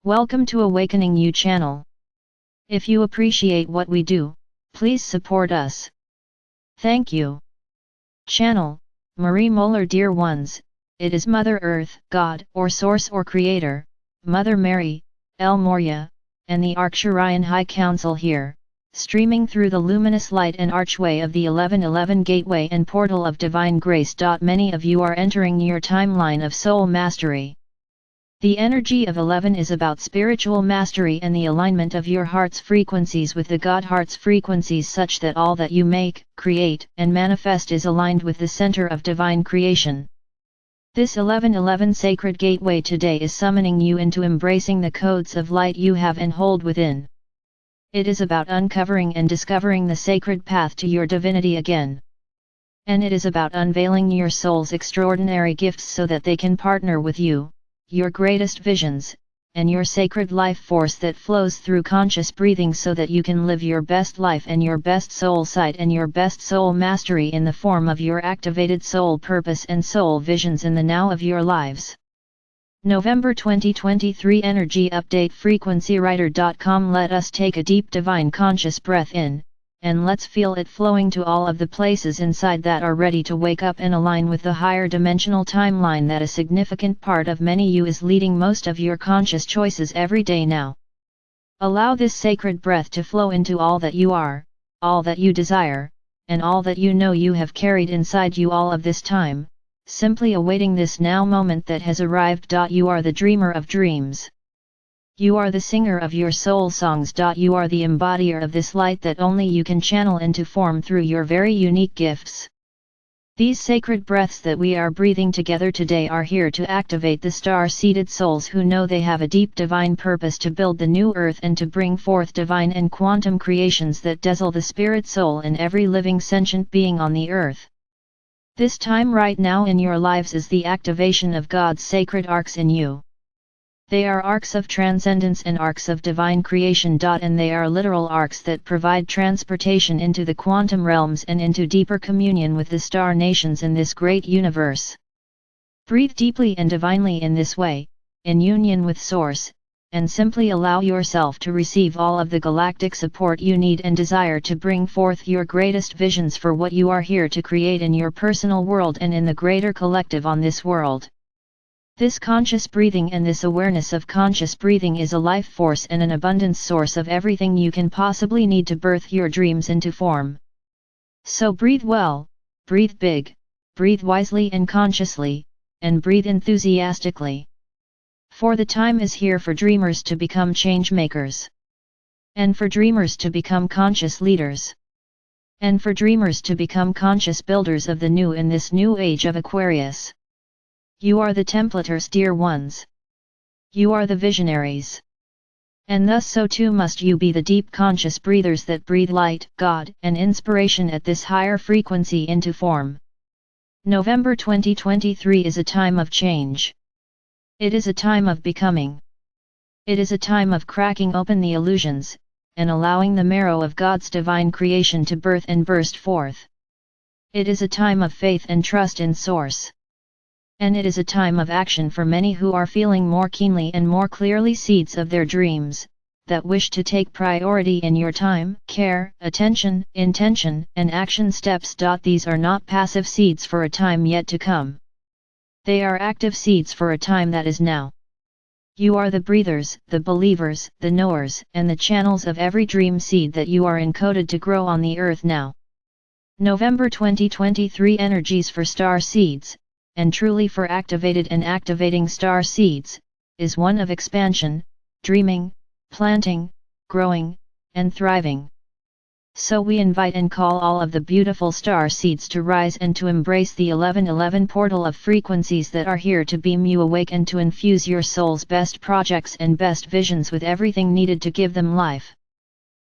Welcome to Awakening You channel. If you appreciate what we do, please support us. Thank you. Channel, Marie Moeller. Dear ones, it is Mother Earth, God, or Source or Creator, Mother Mary, El Morya, and the Arcturian High Council here, streaming through the luminous light and archway of the 1111 gateway and portal of divine grace. Many of you are entering your timeline of soul mastery. The energy of 11 is about spiritual mastery and the alignment of your heart's frequencies with the God heart's frequencies, such that all that you make, create, and manifest is aligned with the center of divine creation. This 1111 sacred gateway today is summoning you into embracing the codes of light you have and hold within. It is about uncovering and discovering the sacred path to your divinity again. And it is about unveiling your soul's extraordinary gifts so that they can partner with you, your greatest visions, and your sacred life force that flows through conscious breathing, so that you can live your best life and your best soul sight and your best soul mastery in the form of your activated soul purpose and soul visions in the now of your lives. November 2023 Energy Update. FrequencyWriter.com. Let us take a deep divine conscious breath in, and let's feel it flowing to all of the places inside that are ready to wake up and align with the higher dimensional timeline that a significant part of many you is leading most of your conscious choices every day now. Allow this sacred breath to flow into all that you are, all that you desire, and all that you know you have carried inside you all of this time, simply awaiting this now moment that has arrived. You are the dreamer of dreams. You are the singer of your soul songs. You are the embodier of this light that only you can channel into form through your very unique gifts. These sacred breaths that we are breathing together today are here to activate the star-seated souls who know they have a deep divine purpose to build the new earth and to bring forth divine and quantum creations that dazzle the spirit soul in every living sentient being on the earth. This time right now in your lives is the activation of God's sacred arcs in you. They are arcs of transcendence and arcs of divine creation. And they are literal arcs that provide transportation into the quantum realms and into deeper communion with the star nations in this great universe. Breathe deeply and divinely in this way, in union with Source, and simply allow yourself to receive all of the galactic support you need and desire to bring forth your greatest visions for what you are here to create in your personal world and in the greater collective on this world. This conscious breathing and this awareness of conscious breathing is a life force and an abundance source of everything you can possibly need to birth your dreams into form. So breathe well, breathe big, breathe wisely and consciously, and breathe enthusiastically. For the time is here for dreamers to become change makers. And for dreamers to become conscious leaders. And for dreamers to become conscious builders of the new in this new age of Aquarius. You are the templators, dear ones. You are the visionaries. And thus so too must you be the deep conscious breathers that breathe light, God, and inspiration at this higher frequency into form. November 2023 is a time of change. It is a time of becoming. It is a time of cracking open the illusions, and allowing the marrow of God's divine creation to birth and burst forth. It is a time of faith and trust in Source. And it is a time of action for many who are feeling more keenly and more clearly seeds of their dreams, that wish to take priority in your time, care, attention, intention, and action steps. These are not passive seeds for a time yet to come. They are active seeds for a time that is now. You are the breathers, the believers, the knowers, and the channels of every dream seed that you are encoded to grow on the earth now. November 2023 energies for star seeds, and truly for activated and activating star seeds, is one of expansion, dreaming, planting, growing, and thriving. So we invite and call all of the beautiful star seeds to rise and to embrace the 1111 portal of frequencies that are here to beam you awake and to infuse your soul's best projects and best visions with everything needed to give them life.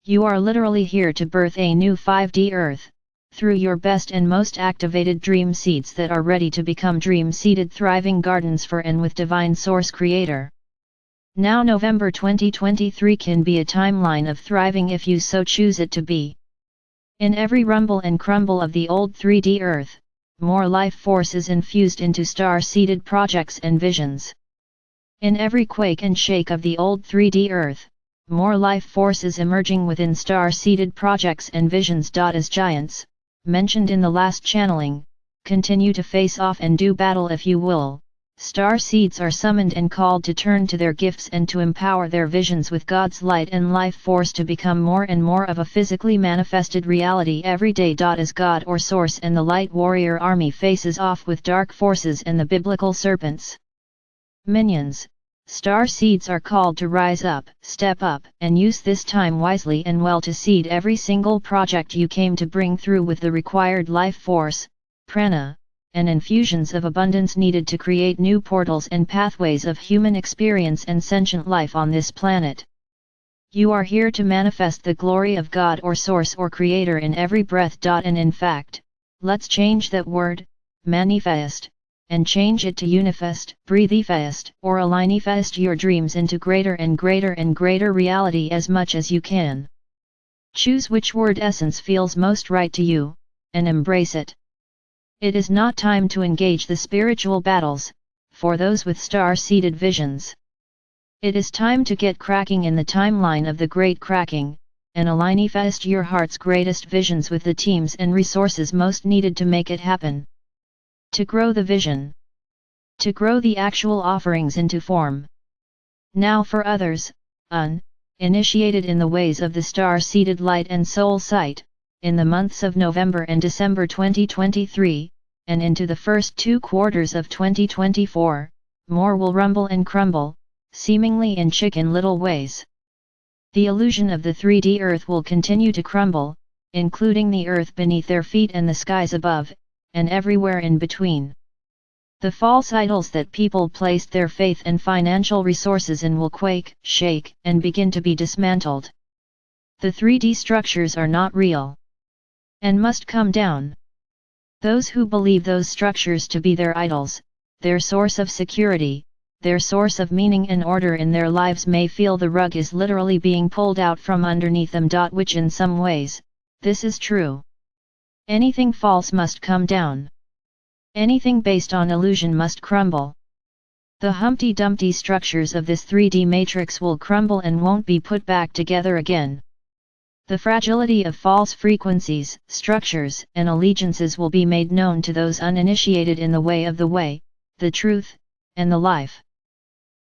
You are literally here to birth a new 5D Earth, through your best and most activated dream seeds that are ready to become dream-seeded thriving gardens for and with Divine Source Creator. Now November 2023 can be a timeline of thriving if you so choose it to be. In every rumble and crumble of the old 3D Earth, more life force is infused into star-seeded projects and visions. In every quake and shake of the old 3D Earth, more life forces emerging within star-seeded projects and visions. As giants, mentioned in the last channeling, continue to face off and do battle if you will, star seeds are summoned and called to turn to their gifts and to empower their visions with God's light and life force to become more and more of a physically manifested reality every day. As God or Source and the Light Warrior Army faces off with dark forces and the biblical serpents minions, star seeds are called to rise up, step up, and use this time wisely and well to seed every single project you came to bring through with the required life force, prana, and infusions of abundance needed to create new portals and pathways of human experience and sentient life on this planet. You are here to manifest the glory of God or Source or Creator in every breath. And in fact, let's change that word, manifest, and change it to unifest, breathefest, or alignifest your dreams into greater and greater and greater reality as much as you can. Choose which word essence feels most right to you, and embrace it. It is not time to engage the spiritual battles, for those with star-seeded visions. It is time to get cracking in the timeline of the great cracking, and alignifest your heart's greatest visions with the teams and resources most needed to make it happen. To grow the vision. To grow the actual offerings into form. Now for others, initiated in the ways of the star-seeded light and soul sight, in the months of November and December 2023, and into the first 2 quarters of 2024, more will rumble and crumble, seemingly in chicken little ways. The illusion of the 3D Earth will continue to crumble, including the earth beneath their feet and the skies above, and everywhere in between. The false idols that people placed their faith and financial resources in will quake, shake, and begin to be dismantled. The 3D structures are not real, and must come down. Those who believe those structures to be their idols, their source of security, their source of meaning and order in their lives may feel the rug is literally being pulled out from underneath them. Which in some ways, this is true. Anything false must come down. Anything based on illusion must crumble. The Humpty Dumpty structures of this 3D matrix will crumble and won't be put back together again. The fragility of false frequencies, structures, and allegiances will be made known to those uninitiated in the way, the truth, and the life.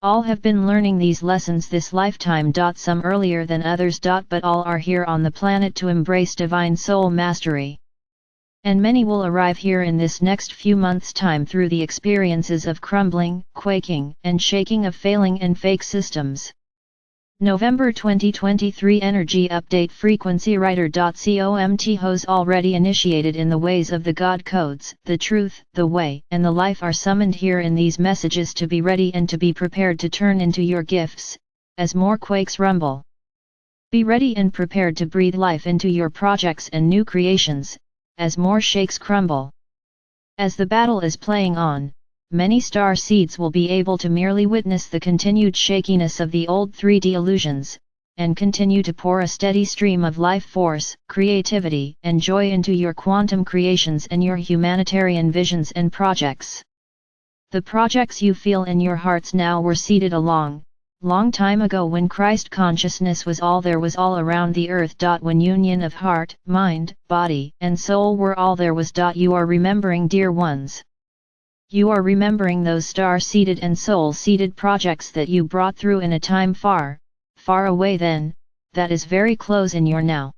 All have been learning these lessons this lifetime. Some earlier than others. But all are here on the planet to embrace divine soul mastery. And many will arrive here in this next few months' time through the experiences of crumbling, quaking, and shaking of failing and fake systems. November 2023 Energy Update Frequency Writer. Those already initiated in the ways of the God codes, the truth, the way, and the life are summoned here in these messages to be ready and to be prepared to turn into your gifts, as more quakes rumble. Be ready and prepared to breathe life into your projects and new creations, as more shakes crumble. As the battle is playing on, many star seeds will be able to merely witness the continued shakiness of the old 3D illusions, and continue to pour a steady stream of life force, creativity, and joy into your quantum creations and your humanitarian visions and projects. The projects you feel in your hearts now were seeded a long time ago when Christ consciousness was all there was all around the earth. When union of heart, mind, body, and soul were all there was. You are remembering, dear ones. You are remembering those star-seeded and soul-seeded projects that you brought through in a time far, far away then, that is very close in your now.